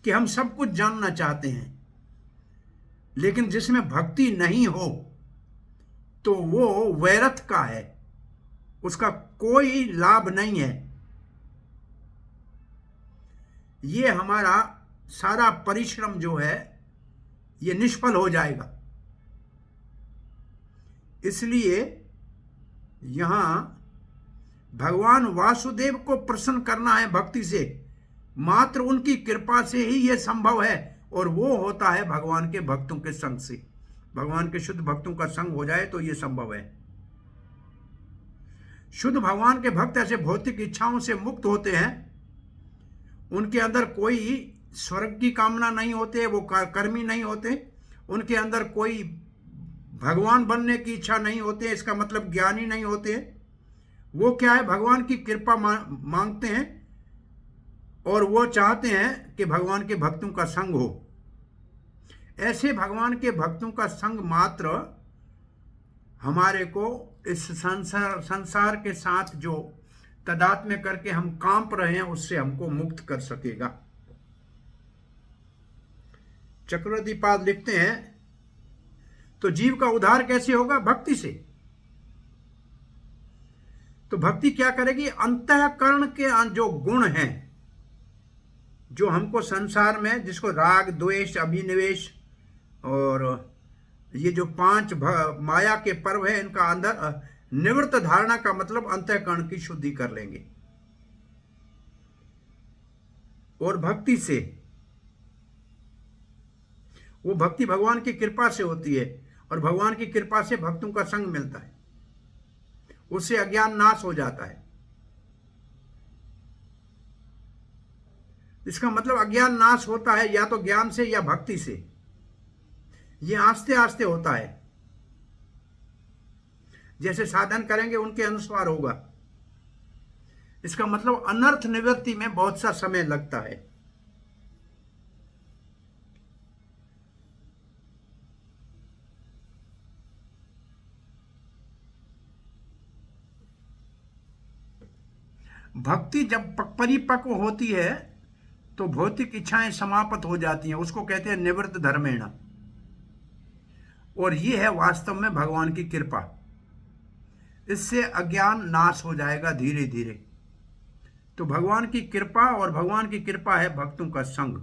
कि हम सब कुछ जानना चाहते हैं, लेकिन जिसमें भक्ति नहीं हो तो वो व्यर्थ का है, उसका कोई लाभ नहीं है। ये हमारा सारा परिश्रम जो है ये निष्फल हो जाएगा। इसलिए यहां भगवान वासुदेव को प्रसन्न करना है भक्ति से, मात्र उनकी कृपा से ही यह संभव है, और वो होता है भगवान के भक्तों के संग से। भगवान के शुद्ध भक्तों का संग हो जाए तो यह संभव है। शुद्ध भगवान के भक्त ऐसे भौतिक इच्छाओं से मुक्त होते हैं, उनके अंदर कोई स्वर्ग की कामना नहीं होते, वो कर्मी नहीं होते, उनके अंदर कोई भगवान बनने की इच्छा नहीं होती है, इसका मतलब ज्ञानी नहीं होते हैं। वो क्या है, भगवान की कृपा मांगते हैं और वो चाहते हैं कि भगवान के भक्तों का संग हो। ऐसे भगवान के भक्तों का संग मात्र हमारे को इस संसार के साथ जो तादात्म्य करके हम कांप रहे हैं उससे हमको मुक्त कर सकेगा। चक्रवर्ती पाद लिखते हैं, तो जीव का उद्धार कैसे होगा? भक्ति से। तो भक्ति क्या करेगी? अंतःकरण के जो गुण हैं, जो हमको संसार में, जिसको राग, द्वेष, अभिनिवेश और ये जो 5 माया के पर्व है, इनका अंदर निवृत्त धारणा का मतलब अंतःकरण की शुद्धि कर लेंगे। और भक्ति से, वो भक्ति भगवान की कृपा से होती है और भगवान की कृपा से भक्तों का संग मिलता है, उससे अज्ञान नाश हो जाता है। इसका मतलब अज्ञान नाश होता है या तो ज्ञान से या भक्ति से। ये आस्ते आस्ते होता है, जैसे साधन करेंगे उनके अनुसार होगा। इसका मतलब अनर्थ निवृत्ति में बहुत सा समय लगता है। भक्ति जब परिपक्व होती है तो भौतिक इच्छाएं समाप्त हो जाती हैं, उसको कहते हैं निवृत्त धर्मेण। और ये है वास्तव में भगवान की कृपा। इससे अज्ञान नाश हो जाएगा धीरे धीरे। तो भगवान की कृपा, और भगवान की कृपा है भक्तों का संग।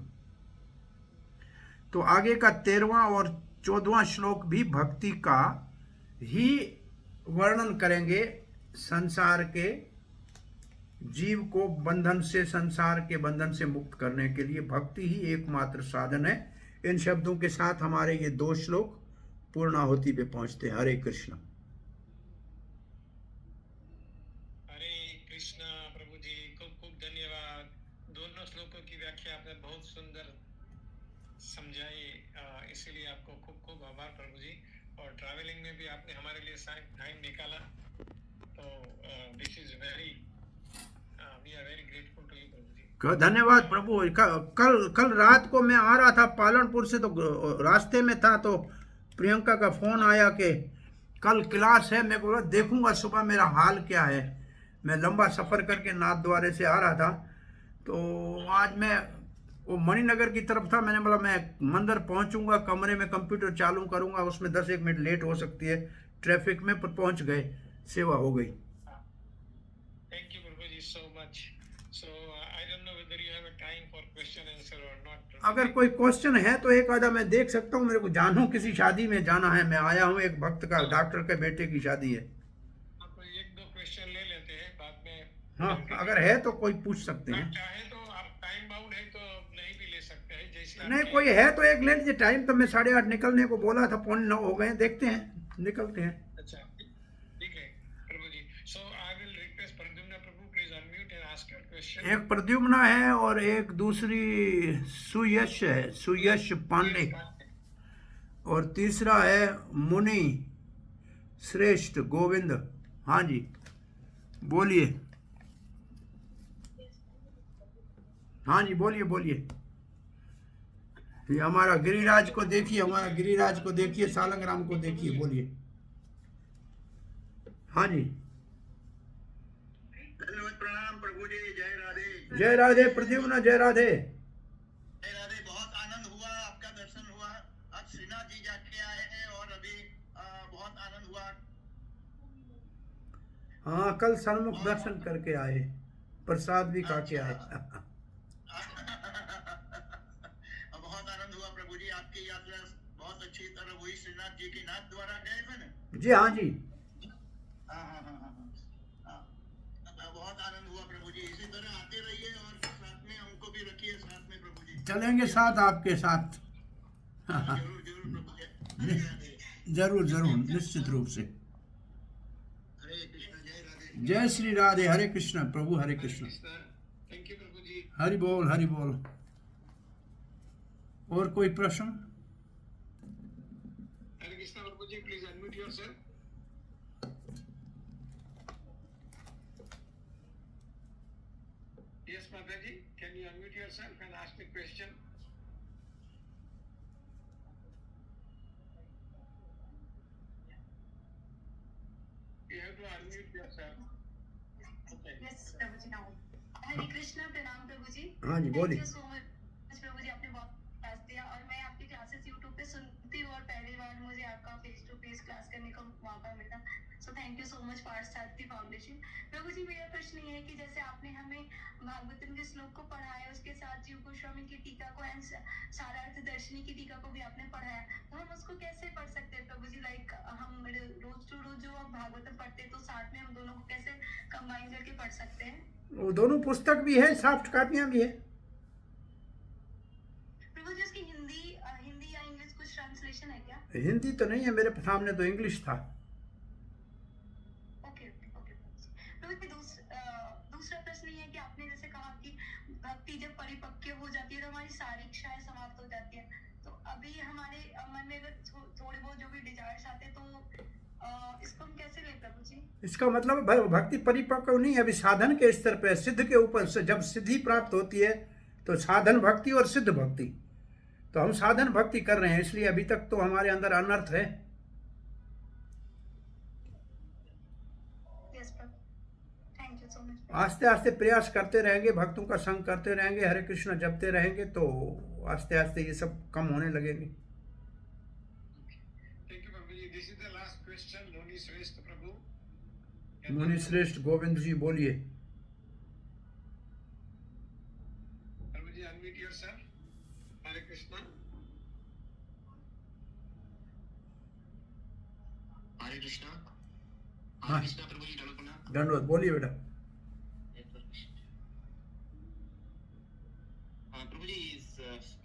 तो आगे का 13वां और 14वां श्लोक भी भक्ति का ही वर्णन करेंगे। संसार के जीव को बंधन से, संसार के बंधन से मुक्त करने के लिए भक्ति ही एकमात्र साधन है। इन शब्दों के साथ हमारे ये 2 श्लोक पूर्णाहुति पे पहुंचते हैं। हरे कृष्ण। हरे कृष्ण। प्रभु जी खूब खूब धन्यवाद। दोनों श्लोकों की व्याख्या आपने बहुत सुंदर समझाई, इसीलिए आपको खूब खूब आभार प्रभु जी। और ट्रैवलिंग में भी आपने हमारे लिए टाइम निकाला, तो this is very, we are very grateful to you प्रभु जी। धन्यवाद प्रभु। कल रात को मैं आ रहा था पालनपुर से, तो रास्ते में था तो प्रियंका का फोन आया कि कल क्लास है। मैं बोला देखूंगा सुबह मेरा हाल क्या है। मैं लंबा सफ़र करके नाथ द्वारे से आ रहा था, तो आज मैं वो मणिनगर की तरफ था। मैंने बोला मैं मंदिर पहुंचूंगा, कमरे में कंप्यूटर चालू करूंगा, उसमें 10-1 मिनट लेट हो सकती है ट्रैफिक में, पर पहुंच गए, सेवा हो गई। Thank you Prabhu ji so much. So I don't know whether you have a time for question answer और नॉट। अगर कोई क्वेश्चन है तो एक आधा मैं देख सकता हूँ। मेरे को जानू किसी शादी में जाना है, मैं आया हूँ, एक भक्त का, डॉक्टर के बेटे की शादी है। आप 1-2 क्वेश्चन ले लेते हैं बाद में। हाँ, अगर है तो कोई पूछ सकते हैं। चाहे तो आप, टाइम बाउंड है तो नहीं भी ले सकते हैं, जैसे नहीं, कोई है तो एक ले लीजिए। टाइम तो मैं 8:30 निकलने को बोला था, 8:45 हो गए, देखते हैं, निकलते हैं। अच्छा ठीक है प्रभु जी। So I will request Pradyumna प्रभु, please unmute and ask your question. एक प्रद्युम्न है और एक दूसरी सुयश है, सुयश पांडे, और तीसरा है मुनि श्रेष्ठ गोविंद। हाँ जी, बोलिए। हाँ जी, बोलिए बोलिए। ये हमारा गिरिराज को देखिए, हमारा गिरिराज को देखिए, सालंगराम को देखिए, बोलिए। हाँ जी, प्रणाम प्रभु जी। जय राधे। जय राधे प्रद्युम्न, जय राधे। जय राधे। बहुत आनंद हुआ, आपका दर्शन हुआ। आज श्रीनाथ जी जाके आए हैं और अभी बहुत आनंद हुआ। हाँ, कल सन्मुख दर्शन करके आए, प्रसाद भी खा के आए। बहुत आनंद हुआ प्रभु जी। आपकी यात्रा बहुत अच्छी तरह हुई। श्रीनाथ जी की नाथ द्वारा गए थे ना? जी हाँ जी। बहुत आनंद हुआ प्रभु जी। इसी तरह आते रहिए और साथ में हमको भी रखिए साथ में प्रभु जी। चलेंगे साथ, आपके साथ। जरूर जरूर प्रभु जी। जरूर जरूर, निश्चित रूप से। हरे कृष्ण। जय राधे। जय श्री राधे। हरे कृष्ण प्रभु, हरे कृष्ण। थैंक यू प्रभु जी। हरि बोल, हरि बोल। और कोई प्रश्न? हरे कृष्ण प्रभु जी, please unmute yourself? Yes, Mataji, can you unmute yourself and ask the question? You have to unmute yourself. Okay. Yes, Prabhu ji now हरे कृष्णा प्रणाम प्रभु जी हाँ जी, बोलिए। थैंक यू सो मच प्रभु जी आपने बहुत क्लास दिया और मैं आपकी क्लासेस यूट्यूब पे सुनती हूँ और पहली बार मुझे आपका फेस टू फेस क्लास करने का मौका मिला so thank you so much for Shakti Foundation. प्रभु जी मेरा प्रश्न ये है कि जैसे आपने हमें भागवतम के श्लोक को पढ़ाया उसके साथ जीव गोस्वामी की टीका को एंड सारार्थ दर्शनी की टीका को भी आपने पढ़ाया तो हम उसको कैसे पढ़ सकते हैं प्रभु जी लाइक हम रोज टू रोज जो हम भागवतम पढ़ते हैं तो साथ में हम दोनों को कैसे कंबाइन करके पढ़ सकते हैं? वो दोनों पुस्तक भी है, सॉफ्ट कॉपियां भी है। प्रभु जी उसकी हिंदी या इंग्लिश कुछ ट्रांसलेशन है क्या? हिंदी तो नहीं है मेरे सामने, तो इंग्लिश था। ओके प्रभु जी दूसरा प्रश्न ये है कि आपने जैसे कहा कि भक्ति जब परिपक्व हो जाती है तो हमारी सारी इच्छाएं समाप्त हो जाती है तो अभी हमारे मन में अगर थोड़े बहुत जो भी डिजायर्स आते हैं तो इसको हम कैसे लें प्रभु जी? इसका मतलब भक्ति परिपक्व नहीं है, अभी साधन के स्तर पे, सिद्ध के ऊपर से जब सिद्धि प्राप्त होती है तो साधन भक्ति और सिद्ध भक्ति, तो हम साधन भक्ति कर रहे हैं, इसलिए अभी तक तो हमारे अंदर अनर्थ है। Yes Prabhu thank you so much. आस्ते आस्ते प्रयास करते रहेंगे, भक्तों का संग करते रहेंगे, हरे कृष्ण जपते रहेंगे तो आस्ते आस्ते ये सब कम होने लगेंगे। Thank you, Prabhuji. This is the last question, Muni Shrestha Prabhu. मुनि श्रेष्ठ गोविंद जी बोलिए। Prabhuji, unmute yourself. Hare Krishna. हरे कृष्णा हाँ। हरे कृष्णा प्रभु जी दंडवत दंडवत बोलिए बेटा। प्रभु जी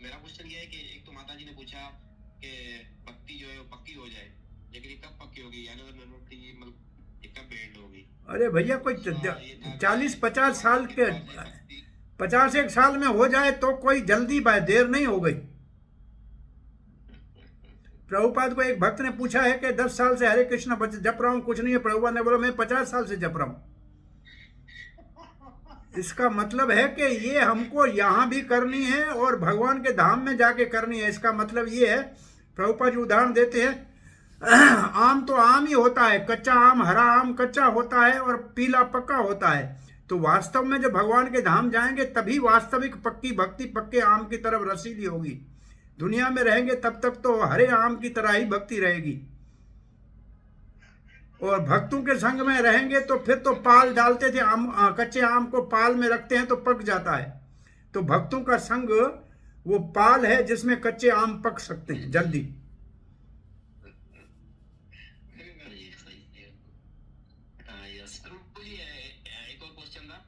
मेरा क्वेश्चन ये है कि एक तो माता जी ने पूछा कि भक्ति जो है वो पक्की हो जाए, लेकिन ये कब पक्की होगी, यानी मतलब ये कब बैंड होगी? अरे भैया कोई 40-50 साल के 51 साल में हो जाए तो कोई जल्दी देर नहीं हो गई। प्रभुपाद को एक भक्त ने पूछा है कि 10 साल से हरे कृष्ण जप रहा हूँ, कुछ नहीं है। प्रभुपाद ने बोला मैं 50 साल से जप रहा हूँ। इसका मतलब है कि ये हमको यहाँ भी करनी है और भगवान के धाम में जाके करनी है। इसका मतलब ये है, प्रभुपाद जी उदाहरण देते हैं, आम तो आम ही होता है, कच्चा आम, हरा आम कच्चा होता है और पीला पक्का होता है। तो वास्तव में जब भगवान के धाम जाएंगे तभी वास्तविक पक्की भक्ति पक्के आम की तरफ रसीली होगी। दुनिया में रहेंगे तब तक तो हरे आम की तरह ही भक्ति रहेगी, और भक्तों के संग में रहेंगे तो फिर तो पाल डालते थे, कच्चे आम को पाल में रखते हैं तो पक जाता है। तो भक्तों का संग वो पाल है जिसमें कच्चे आम पक सकते हैं जल्दी। प्रभु जी एक और क्वेश्चन था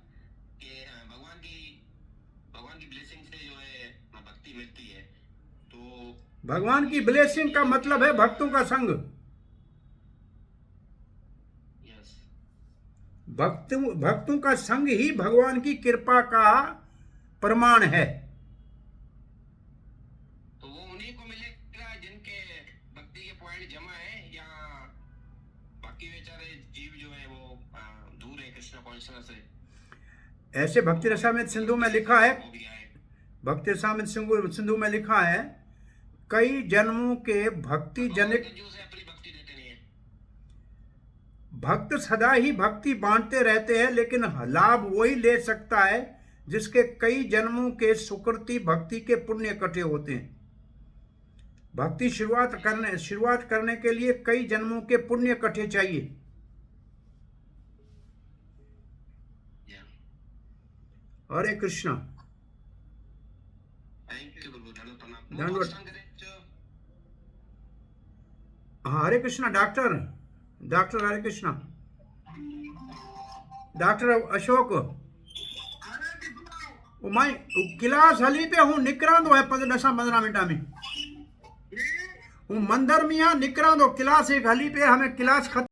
कि भगवान की ब्लेसिंग से जो है भक्ति मिलती है, तो भगवान की ब्लेसिंग का मतलब है भक्तों का संग। भक्तों का संग ही भगवान की कृपा का प्रमाण है। तो वो उन्हीं को मिलेगा जिनके भक्ति के पॉइंट जमा है, या बाकी बेचारे जीव जो है वो दूर है कृष्ण कॉन्शियसनेस से? ऐसे भक्ति रसामृत सिंधु में लिखा है, वो भी आए। भक्ति रसामृत सिंधु में लिखा है, कई जन्मों के भक्ति जनिक भक्त सदा ही भक्ति बांटते रहते हैं, लेकिन लाभ वही ले सकता है जिसके कई जन्मों के सुकृति भक्ति के पुण्य इकट्ठे होते हैं। भक्ति शुरुआत करने के लिए कई जन्मों के पुण्य इकट्ठे चाहिए। हरे कृष्णा। धन्यवाद। हरे कृष्णा। डॉक्टर हरे कृष्णा, डॉक्टर अशोक, मैं क्लास हली पे हूँ, निकरांदो है 10-15 मिनट में हूँ मंदिर में, यहाँ निकरांदो क्लास एक हली पे, हमें क्लास खत्म